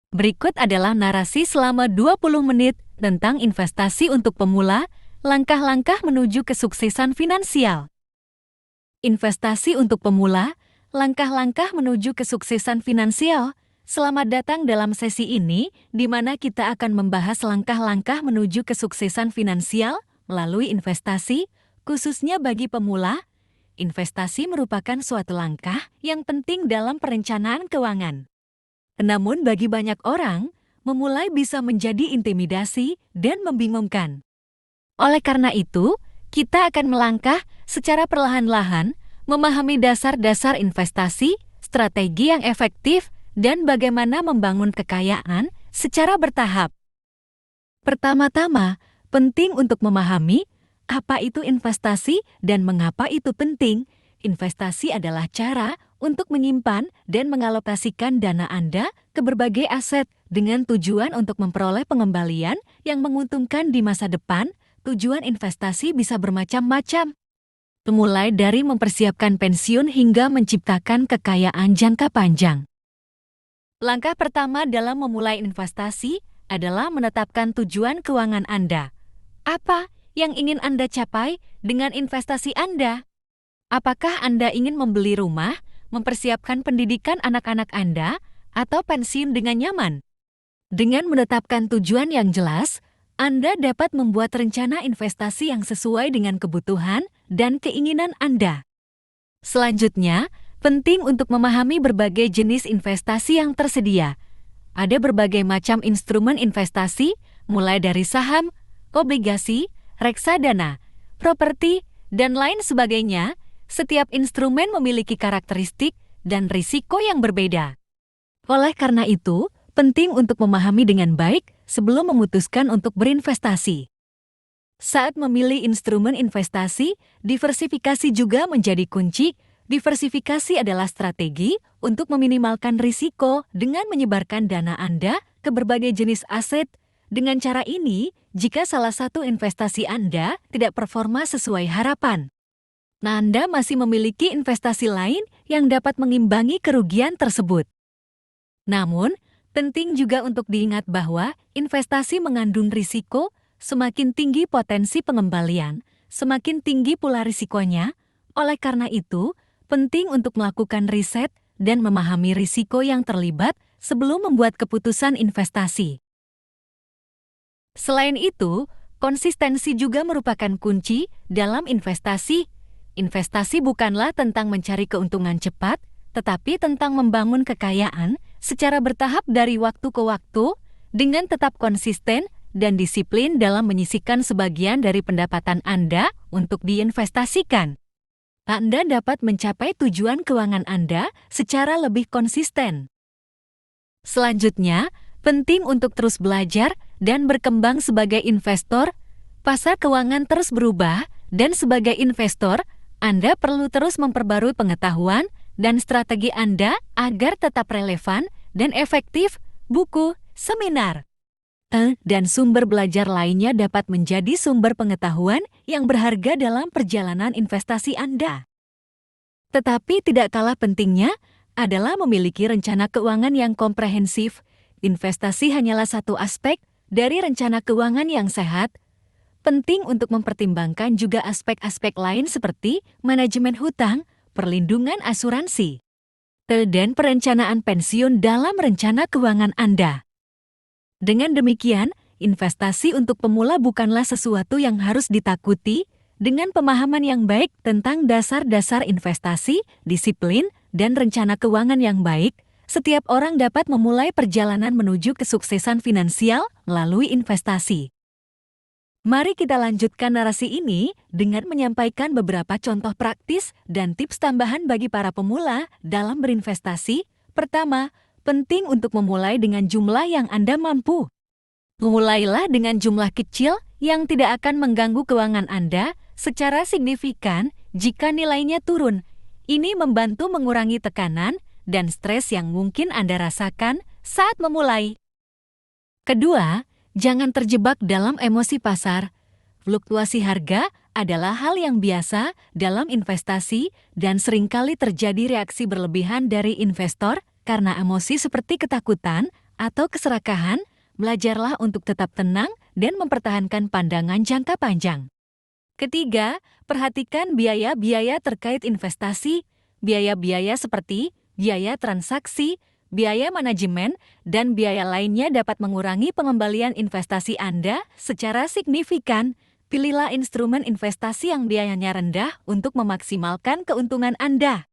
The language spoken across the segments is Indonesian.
Berikut adalah narasi selama 20 menit tentang investasi untuk pemula, langkah-langkah menuju kesuksesan finansial. Investasi untuk pemula, langkah-langkah menuju kesuksesan finansial. Selamat datang dalam sesi ini, di mana kita akan membahas langkah-langkah menuju kesuksesan finansial melalui investasi, khususnya bagi pemula. Investasi merupakan suatu langkah yang penting dalam perencanaan keuangan. Namun bagi banyak orang, memulai bisa menjadi intimidasi dan membingungkan. Oleh karena itu, kita akan melangkah secara perlahan-lahan, memahami dasar-dasar investasi, strategi yang efektif, dan bagaimana membangun kekayaan secara bertahap. Pertama-tama, penting untuk memahami apa itu investasi dan mengapa itu penting. Investasi adalah cara untuk menyimpan dan mengalokasikan dana Anda ke berbagai aset dengan tujuan untuk memperoleh pengembalian yang menguntungkan di masa depan. Tujuan investasi bisa bermacam-macam, mulai dari mempersiapkan pensiun hingga menciptakan kekayaan jangka panjang. Langkah pertama dalam memulai investasi adalah menetapkan tujuan keuangan Anda. Apa yang ingin Anda capai dengan investasi Anda? Apakah Anda ingin membeli rumah, mempersiapkan pendidikan anak-anak Anda, atau pensiun dengan nyaman? Dengan menetapkan tujuan yang jelas, Anda dapat membuat rencana investasi yang sesuai dengan kebutuhan dan keinginan Anda. Selanjutnya, penting untuk memahami berbagai jenis investasi yang tersedia. Ada berbagai macam instrumen investasi, mulai dari saham, obligasi, reksadana, properti, dan lain sebagainya. Setiap instrumen memiliki karakteristik dan risiko yang berbeda. Oleh karena itu, penting untuk memahami dengan baik sebelum memutuskan untuk berinvestasi. Saat memilih instrumen investasi, diversifikasi juga menjadi kunci. Diversifikasi adalah strategi untuk meminimalkan risiko dengan menyebarkan dana Anda ke berbagai jenis aset. Dengan cara ini, jika salah satu investasi Anda tidak performa sesuai harapan, Anda masih memiliki investasi lain yang dapat mengimbangi kerugian tersebut. Namun, penting juga untuk diingat bahwa investasi mengandung risiko. Semakin tinggi potensi pengembalian, semakin tinggi pula risikonya. Oleh karena itu, penting untuk melakukan riset dan memahami risiko yang terlibat sebelum membuat keputusan investasi. Selain itu, konsistensi juga merupakan kunci dalam investasi. Investasi bukanlah tentang mencari keuntungan cepat, tetapi tentang membangun kekayaan secara bertahap dari waktu ke waktu, dengan tetap konsisten dan disiplin dalam menyisihkan sebagian dari pendapatan Anda untuk diinvestasikan. Anda dapat mencapai tujuan keuangan Anda secara lebih konsisten. Selanjutnya, penting untuk terus belajar dan berkembang sebagai investor. Pasar keuangan terus berubah, dan sebagai investor, Anda perlu terus memperbarui pengetahuan dan strategi Anda agar tetap relevan dan efektif. Buku, seminar, dan sumber belajar lainnya dapat menjadi sumber pengetahuan yang berharga dalam perjalanan investasi Anda. Tetapi tidak kalah pentingnya adalah memiliki rencana keuangan yang komprehensif. Investasi hanyalah satu aspek dari rencana keuangan yang sehat. Penting untuk mempertimbangkan juga aspek-aspek lain seperti manajemen hutang, perlindungan asuransi, dan perencanaan pensiun dalam rencana keuangan Anda. Dengan demikian, investasi untuk pemula bukanlah sesuatu yang harus ditakuti. Dengan pemahaman yang baik tentang dasar-dasar investasi, disiplin, dan rencana keuangan yang baik, setiap orang dapat memulai perjalanan menuju kesuksesan finansial melalui investasi. Mari kita lanjutkan narasi ini dengan menyampaikan beberapa contoh praktis dan tips tambahan bagi para pemula dalam berinvestasi. Pertama, penting untuk memulai dengan jumlah yang Anda mampu. Mulailah dengan jumlah kecil yang tidak akan mengganggu keuangan Anda secara signifikan jika nilainya turun. Ini membantu mengurangi tekanan dan stres yang mungkin Anda rasakan saat memulai. Kedua, jangan terjebak dalam emosi pasar. Fluktuasi harga adalah hal yang biasa dalam investasi dan seringkali terjadi reaksi berlebihan dari investor karena emosi seperti ketakutan atau keserakahan, belajarlah untuk tetap tenang dan mempertahankan pandangan jangka panjang. Ketiga, perhatikan biaya-biaya terkait investasi. Biaya-biaya seperti biaya transaksi, biaya manajemen, dan biaya lainnya dapat mengurangi pengembalian investasi Anda secara signifikan. Pilihlah instrumen investasi yang biayanya rendah untuk memaksimalkan keuntungan Anda.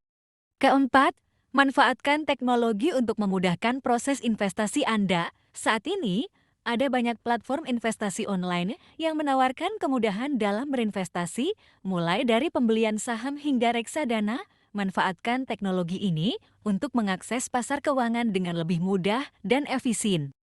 Keempat, manfaatkan teknologi untuk memudahkan proses investasi Anda. Saat ini, ada banyak platform investasi online yang menawarkan kemudahan dalam berinvestasi, mulai dari pembelian saham hingga reksadana. Manfaatkan teknologi ini untuk mengakses pasar keuangan dengan lebih mudah dan efisien.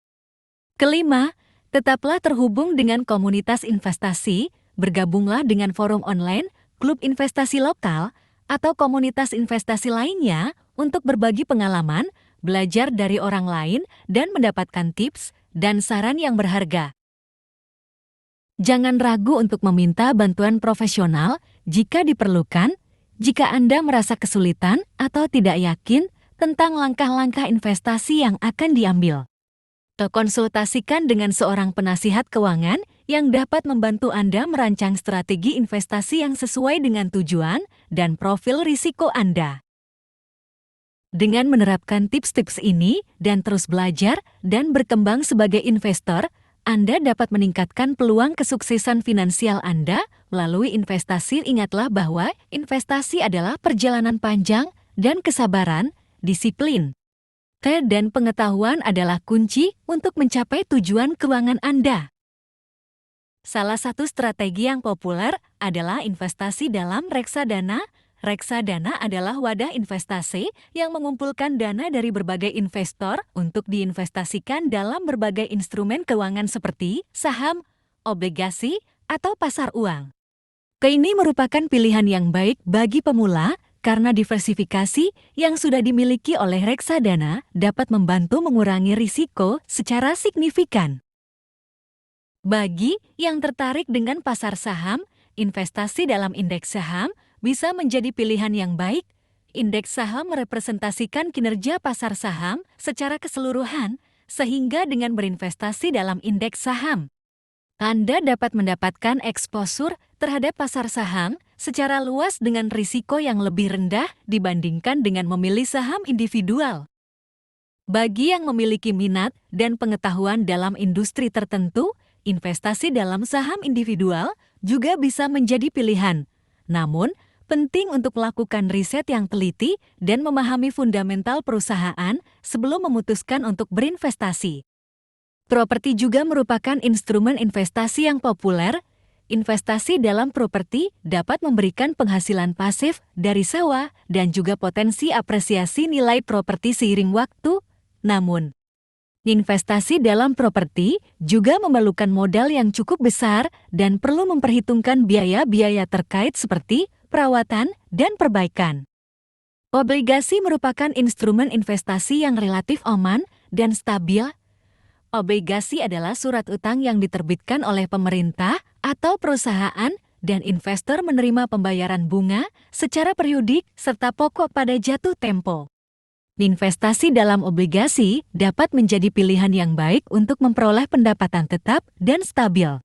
Kelima, tetaplah terhubung dengan komunitas investasi, bergabunglah dengan forum online, klub investasi lokal, atau komunitas investasi lainnya untuk berbagi pengalaman, belajar dari orang lain, dan mendapatkan tips dan saran yang berharga. Jangan ragu untuk meminta bantuan profesional jika diperlukan. Jika Anda merasa kesulitan atau tidak yakin tentang langkah-langkah investasi yang akan diambil, konsultasikan dengan seorang penasihat keuangan yang dapat membantu Anda merancang strategi investasi yang sesuai dengan tujuan dan profil risiko Anda. Dengan menerapkan tips-tips ini dan terus belajar dan berkembang sebagai investor, Anda dapat meningkatkan peluang kesuksesan finansial Anda melalui investasi. Ingatlah bahwa investasi adalah perjalanan panjang dan kesabaran, disiplin, dan pengetahuan adalah kunci untuk mencapai tujuan keuangan Anda. Salah satu strategi yang populer adalah investasi dalam reksadana. Reksadana adalah wadah investasi yang mengumpulkan dana dari berbagai investor untuk diinvestasikan dalam berbagai instrumen keuangan seperti saham, obligasi, atau pasar uang. Ini merupakan pilihan yang baik bagi pemula karena diversifikasi yang sudah dimiliki oleh reksadana dapat membantu mengurangi risiko secara signifikan. Bagi yang tertarik dengan pasar saham, investasi dalam indeks saham bisa menjadi pilihan yang baik. Indeks saham merepresentasikan kinerja pasar saham secara keseluruhan, sehingga dengan berinvestasi dalam indeks saham, Anda dapat mendapatkan eksposur terhadap pasar saham secara luas dengan risiko yang lebih rendah dibandingkan dengan memilih saham individual. Bagi yang memiliki minat dan pengetahuan dalam industri tertentu, investasi dalam saham individual juga bisa menjadi pilihan. Namun, penting untuk melakukan riset yang teliti dan memahami fundamental perusahaan sebelum memutuskan untuk berinvestasi. Properti juga merupakan instrumen investasi yang populer. Investasi dalam properti dapat memberikan penghasilan pasif dari sewa dan juga potensi apresiasi nilai properti seiring waktu. Namun, investasi dalam properti juga memerlukan modal yang cukup besar dan perlu memperhitungkan biaya-biaya terkait seperti perawatan, dan perbaikan. Obligasi merupakan instrumen investasi yang relatif aman dan stabil. Obligasi adalah surat utang yang diterbitkan oleh pemerintah atau perusahaan dan investor menerima pembayaran bunga secara periodik serta pokok pada jatuh tempo. Investasi dalam obligasi dapat menjadi pilihan yang baik untuk memperoleh pendapatan tetap dan stabil.